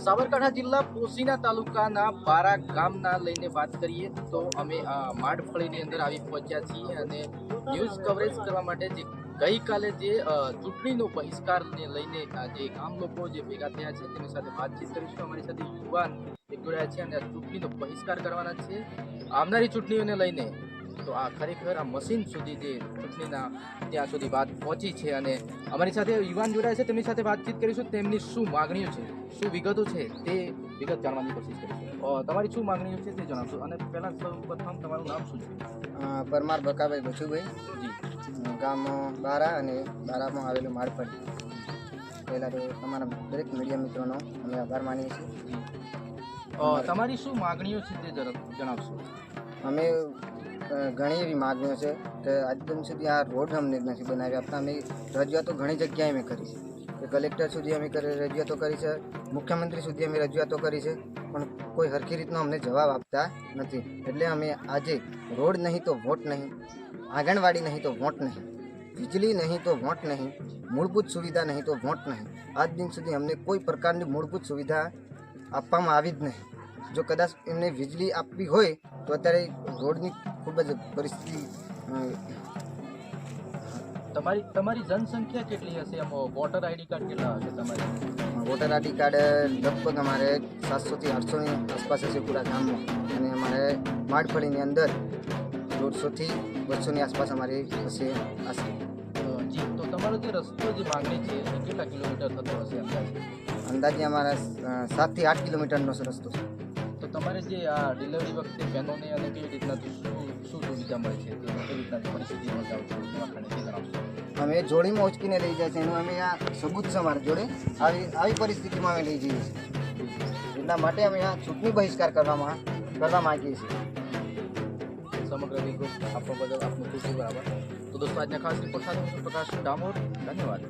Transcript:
સાબરકાંઠા જિલ્લા પોશીના તાલુકાના બારા ગામના લઈને વાત કરીએ તો અમે માડફળીની અંદર આવી પહોંચ્યા છીએ અને ન્યૂઝ કવરેજ કરવા માટે જે ગઈકાલે જે ચૂંટણીનો બહિષ્કારને લઈને જે ગામ લોકો જે ભેગા થયા છે તેની સાથે વાતચીત કરીશું. અમારી સાથે યુવાન જોડાયા છે અને આ ચૂંટણીનો બહિષ્કાર કરવાના છે આવનારી ચૂંટણીઓને લઈને. તો આ ખરેખર આ મશીન સુધી જે ચૂંટણીના ત્યાં સુધી વાત પહોંચી છે અને અમારી સાથે યુવાન જોડાયા છે તેમની સાથે વાતચીત કરીશું. તેમની શું માગણીઓ છે, શું વિગતો છે તે વિગત જાણવાની કોશિશ કરીશું. તમારી શું માગણીઓ છે તે જણાવશો અને પહેલાં સૌપ્રથમ તમારું નામ શું છે? પરમાર બકાભાઈ બચુભાઈ, જી, ગામ બારા અને બારામાં આવેલું માડફળી. પહેલાં તો તમારા દરેક મીડિયા મિત્રોનો અમે આભાર માનીએ છીએ. તમારી શું માગણીઓ છે તે જણાવશો. અમે ઘણી એવી માગણીઓ છે કે આજ દિન સુધી આ રોડ અમને નથી બનાવી આપતા. અમે રજૂઆતો ઘણી જગ્યાએ અમે કરી છે, કે કલેક્ટર સુધી અમે રજૂઆતો કરી છે, મુખ્યમંત્રી સુધી અમે રજૂઆતો કરી છે, પણ કોઈ સરખી રીતનો અમને જવાબ આપતા નથી. એટલે અમે આજે રોડ નહીં તો વોટ નહીં, આંગણવાડી નહીં તો વોટ નહીં, વીજળી નહીં તો વોટ નહીં, મૂળભૂત સુવિધા નહીં તો વોટ નહીં. આજ દિન સુધી અમને કોઈ પ્રકારની મૂળભૂત સુવિધા આપવામાં આવી જ નહીં. જો કદાચ એમને વીજળી આપવી હોય તો અત્યારે રોડની ખૂબ જ પરિસ્થિતિ. તમારી જનસંખ્યા કેટલી હશે? એમ વોટર આઈડી કાર્ડ કેટલા હશે તમારે? વોટર આઈડી કાર્ડ લગભગ અમારે 700 થી 800ની આસપાસ હશે પૂરા ગામમાં, અને અમારે માડફળીની અંદર 150 થી 200ની આસપાસ અમારી હશે આશરે. જી, તો તમારો જે રસ્તો જે માંગણી છે એ કેટલા કિલોમીટર થતો હશે અંદાજે? અંદાજે અમારા 7 થી 8 કિલોમીટરનો રસ્તો છે. તો તમારે જે આ ડિલિવરી વખતે બહેનોને અને કેવી રીતના શું સુવિધા મળે છે, કેવી રીતના પરિસ્થિતિમાં જાઓ છો દવાખાને તે જણાવશો. અમે જોડીમાં ઉચકીને લઈ જાય છે, એનું અમે આ સબૂત છે અમારા જોડે. આવી પરિસ્થિતિમાં અમે લઈ જઈએ છીએ. એટલા માટે અમે આ ચૂંટણી બહિષ્કાર કરવા માંગીએ છીએ. સમગ્ર વિગત આપવા બદલ આપનો ખૂબ ખૂબ આભાર. તો દોસ્તો આજના ખાસ રિપોર્ટ સાથે હું પ્રકાશ ડામોર. ધન્યવાદ.